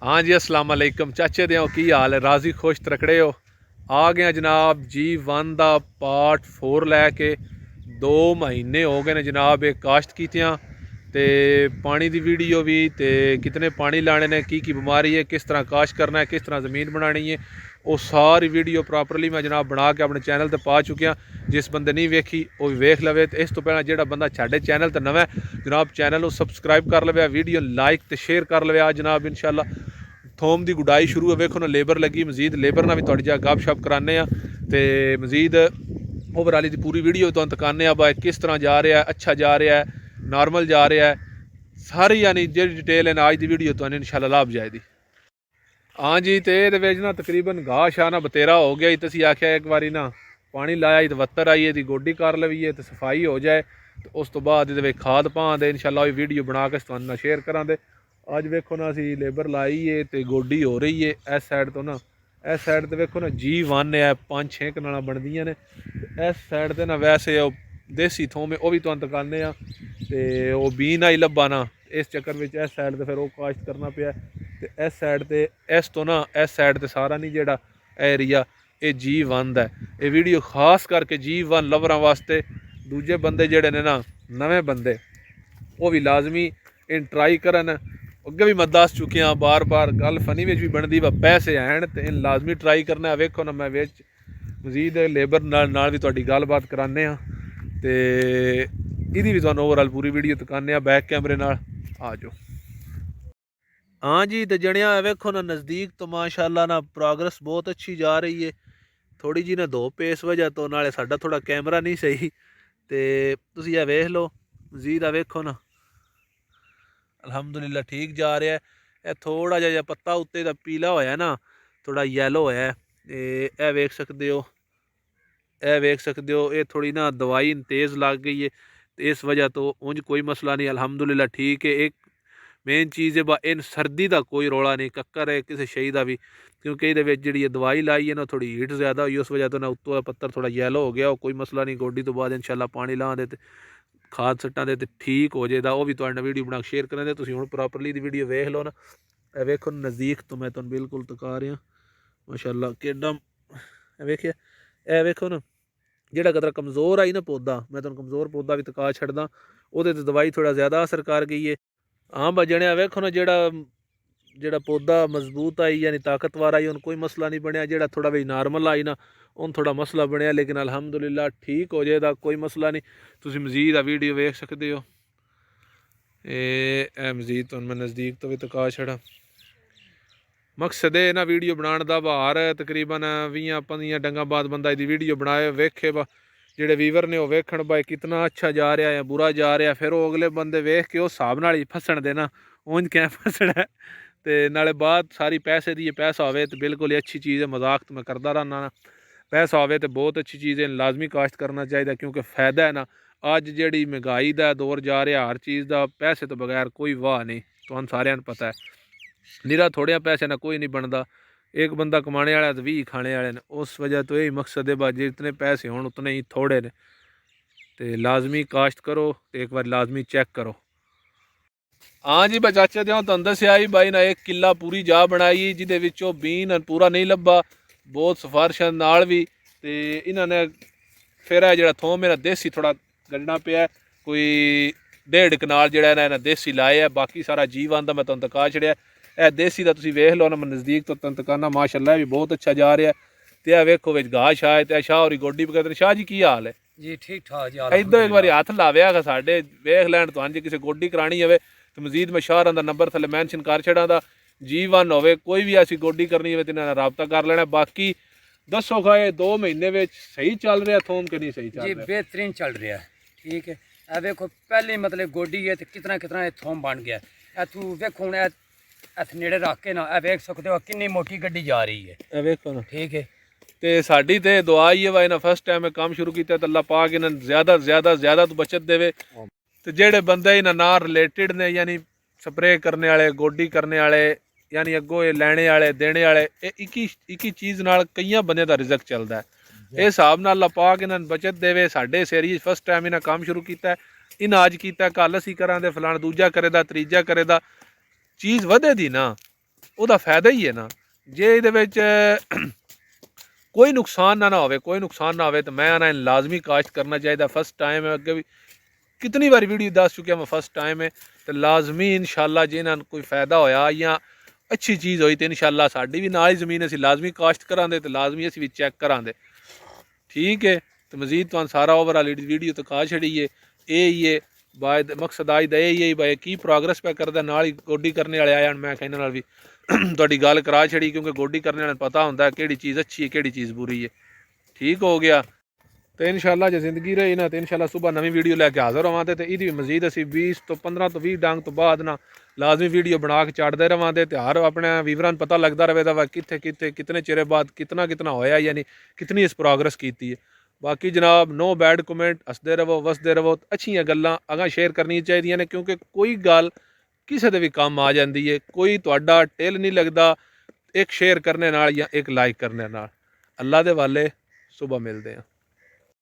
हाँ जी, अस्सलाम वालेकुम चाचे दे की हाल है? राजी खुश तकड़े हो? आ गया जनाब G1 का पार्ट 4 लैके 2 महीने हो गए ने जनाब एक काश्त कीतियां ते पानी दी वीडियो भी ते कितने पानी लाने ने की बीमारी है, किस तरह काश्त करना है, किस तरह ज़मीन बनानी है, वो सारी वीडियो प्रॉपरली मैं जनाब बना के अपने चैनल पर पा चुकिया। जिस बंदे नहीं वेखी वो भी वेख लवे। तो इस तो पहला जो बंदा साडे चैनल तो नवा जनाब चैनल सबसक्राइब कर लवे, वीडियो लाइक तो शेयर कर लवे। आज जनाब इंशाल्लाह थोम की गुडाई शुरू है। वेखो ना लेबर लगी, मजीद लेबर ना भी थोड़ी जगह गप शप कराने तो मजीद ओवरऑल की पूरी वीडियो तो तकाने भाई किस तरह जा रहा है, अच्छा जा रहा है, नॉर्मल जा रहा है, सारी यानी जी डिटेल है आज की वीडियो तो इंशाल्लाह लाभ जाएगी। हाँ जी, तो ये ना तकरीबन घाह शाह ना बतेरा हो गया। तो असीं आख्या एक बारी ना पानी लाया तो वत्तर आई है, गोडी कर लवीए तो सफाई हो जाए। तो उस तो बाद ये खाद पा दे इंशाल्लाह वीडियो बना के तुहानू शेयर करा दे। अज वेखो ना असी लेबर लाई है तो गोडी हो रही है। इस साइड तो ना इस साइड तो वेखो ना G1 है, 5-6 कनाल बनदियां ने। इस साइड तो ना वैसे देसी थोम है वह भी तुहानू तकाने तो वह बीन आई लब्भा ना, इस चक्कर में इस साइड तो फिर वो काश्त करना पाया। तो इस साइड तो इस तो ना इस साइड तो सारा नहीं जोड़ा एरिया ये G1 है। ये वीडियो खास करके G1 लवरां वास्ते, दूजे बंदे जोड़े ने ना नवे बंदे वो भी लाजमी इन ट्राई करन। अगे भी मैं दस चुकिया बार बार गल फनी में भी बनती वा पैसे हैं तो इन लाजमी ट्राई करना है। वेखो ना मैं विच मजीद लेबर नाल भी तुहाडी गलबात कराने तो इहदी भी तुहानू ओवरऑल पूरी वीडियो दिखाने बैक कैमरे नाल। आ जाओ। हाँ जी, तो जनिया वेखो ना नज़दीक तो माशाल्लाह ना प्रोग्रेस बहुत अच्छी जा रही है। थोड़ी जी ना धुप इस वजह तो नाले साडा थोड़ा कैमरा नहीं सही तो तुसीं ये वेख लो। मजीद आ वेखो ना अलहमदुलिल्लाह ठीक जा रहा है। यह थोड़ा जिहा पत्ता उत्ते दा पीला होया ना, थोड़ा येलो होया है। ए वेख सकते हो, ए वेख सकते हो। ये थोड़ी ना दवाई तेज़ लग गई है तो इस वजह तो उंज कोई मसला नहीं, अलहमदुलिल्लाह ठीक है। एक मेन चीज़ है इन सर्दी का कोई रौला नहीं, कक्कर है किसी शही का भी, क्योंकि ये जी दवाई लाई है ना थोड़ी हीट ज़्यादा हुई, उस वजह तो ना उत्तों पत्तर थोड़ा येलो हो गया। कोई मसला नहीं, गोडी तो बाद इंशाल्लाह पानी ला दे खाद सट्टा दे तो ठीक हो जाएगा। वो भी तुहाडे नाल वीडियो बना के शेयर करें। तुसीं हुण प्रॉपरली दी वीडियो वेख लो ना। ए वेखो नज़दीक तो मैं तुहानू बिल्कुल तका रहा माशाल्लाह केडा वेखिया। ए वेखो ना जिहड़ा कदर कमज़ोर आई ना पौधा, मैं तुहानू कमज़ोर पौधा भी तका छड्डदा, उहदे ते दवाई थोड़ा ज़्यादा असर कर गई है। हाँ बजने वेखो ना जेड़ा पौधा मजबूत आई यानी ताकतवर आई उन कोई मसला नहीं बनया। जेड़ा थोड़ा भी नॉर्मल आई ना उन थोड़ा मसला बनया, लेकिन अलहमदुलिल्लाह ठीक हो जाएगा, कोई मसला नहीं। तुसीं मजीद आ वीडियो वेख सकते हो। ए मजीद तो मैं नज़दीक तो भी तका छड़ा। मकसद है ना वीडियो बनाने का बाहर तकरीबन 20-25 डंगा बाद बंदा इसकी वीडियो बनाए वेखे बा जेडे वीवर ने वेखण भाई कितना अच्छा जा रहा है बुरा जा रहा है, फिर वो अगले बंदे वेख के उस हिसाब नाल ही फसन देना। उंज क्या फसना है तो नाले बाद सारी पैसे दी पैसा होवे तो बिल्कुल ही अच्छी चीज़ है। मजाक तो मैं करता रहना ना, पैसा होवे तो बहुत अच्छी चीज़ है, लाजमी काश्त करना चाहिए क्योंकि फ़ायदा है ना। अज जी महंगाई का दौर जा रहा हर चीज़ का पैसे तो बगैर कोई वाह नहीं, तो सारिਆਂ ਨੂੰ पता है। निरा थोड़े पैसे ना कोई नहीं बनता, एक बंदा कमाने वाला तो 20 खाने वाले ने। उस वजह तो यही मकसद है बाजी जितने पैसे हों उतने ही थोड़े ने तो लाजमी काश्त करो तो एक बार लाजमी चेक करो। हाँ जी बस चाचा दे तुहानू दस्सिया ही बाई ना एक किला पूरी जा बनाई जिदे विचों बीन पूरा नहीं लब्भा, बहुत सिफारिशां नाल भी। तो इन्होंने फिर जो थोम मेरा देसी थोड़ा गढ़ना पिया, कोई 1.5 कनाल जो इन्हें देसी लाया है, बाकी सारा G1 का मैं तुहानू दिखा छड़िया। यह देसी का तुसीं वेख लो ना, मैं नज़दीक तो तुहानू दिखाना माशाल्लाह भी बहुत अच्छा जा रहा है। तो यह वेखो विच घाह शाह है, तो शाह होरी गोडी भी करते। शाह जी की हाल है जी? ठीक ठाक जी, इधर एक बार हाथ लाव्या साढ़े वेख लैन तुहानू, जे किसी गोडी करानी हो तो मजीद मैं शाहर का नंबर थले मैंशन कर छड़ा। G1 हो कोई भी ऐसी गोडी करनी हो तो इन्होंने रबता कर लेना। बाकी दसो खा 2 महीने में सही चल रहा थोम कि नहीं सही चल जी? रहा? बेहतरीन चल रहा है, ठीक है। ए देखो पहले मतलब गोडी है तो कितना कितना थोम बन गया। इतू वेखो हूँ इथ नेड़े रख के ना वेख सकते हो कितनी मोटी गड्डी जा रही है, वेखो ना। ठीक है। तो साड़ी तो दुआ ही है भाई ना फर्स्ट टाइम काम शुरू किया तो अल्लाह पाक इन्हें ज़्यादा ज़्यादा ज़्यादा तो बचत देवे। तो जेडे बंदे इन्हें ना रिलेटिड ने यानी स्प्रे करने वाले गोडी करने वाले यानी अगों ये लैने वाले देने वाले एक ही चीज़ नाल कई बंदे का रिजक चलता है। इस हिसाब नाल अल्लाह पाक इन्हें बचत देवे। साडे इस एरिए फर्स्ट टाइम इन्हें काम शुरू किया, इन्हें अज किया कल असी करा दे फलाना दूजा करे दा तीजा करे दा, चीज़ वधे दी ना ਉਹਦਾ ਫਾਇਦਾ ਹੀ ਹੈ ਨਾ। ਜੇ ਇਹਦੇ ਵਿੱਚ ਕੋਈ ਨੁਕਸਾਨ ਨਾ ਹੋਵੇ, ਕੋਈ ਨੁਕਸਾਨ ਨਾ ਹੋਵੇ, ਤਾਂ ਮੈਂ ਆਣਾ ਲਾਜ਼ਮੀ ਕਾਸ਼ਤ ਕਰਨਾ ਚਾਹੀਦਾ। ਫਸਟ टाइम है, अगे भी कितनी बार वीडियो दस चुके मैं फर्स्ट टाइम है, तो लाजमी इंशाल्लाह जे ना कोई फायदा होया या अच्छी चीज़ हुई तो इंशाल्लाह साड़ी भी नाल ही ज़मीन असी लाजमी काश्त करांदे, तो लाजमी असी भी चेक करांदे। ठीक है, तो मजीद तो सारा ओवरऑल वीडियो तो का छड़ी है ये बाय मकसद आज का यही भाई की प्रोग्रेस पे करदा, नाल ही गोडी करने वाले आया। मैं कहने नाल भी तुहाडी गल करा छड़ी, क्योंकि गोडी करने वाले पता होंदा किहड़ी चीज़ अच्छी है किहड़ी चीज़ बुरी है। ठीक हो गया, तो इंशाल्लाह जो जिंदगी रही ना, तो इंशाल्लाह सुबह नवी वीडियो लैके हाज़र होवांगे, तो ये मजीद असी 20 तो 15 तो 20 डंग तो बाद ना लाजमी वीडियो बना के चाड़ते रहांगे, तो हर अपने व्यूअरां पता लगता रहेगा वा कित्थे कित्थे कितने चिरे बाद कितना कितना होया, यानी कितनी इस प्रोग्रेस की है। बाकी जनाब नो बैड कमेंट, हसदे रवो वसदे रवो, अच्छियां गल्लां अगां शेयर करनी चाहिए ने, क्योंकि कोई गल किसी दे भी काम आ जाती है। कोई तुहाडा टिल नहीं लगता एक शेयर करने नाल या एक लाइक करने नाल। अल्लाह दे वाले, सुबह मिलते हैं।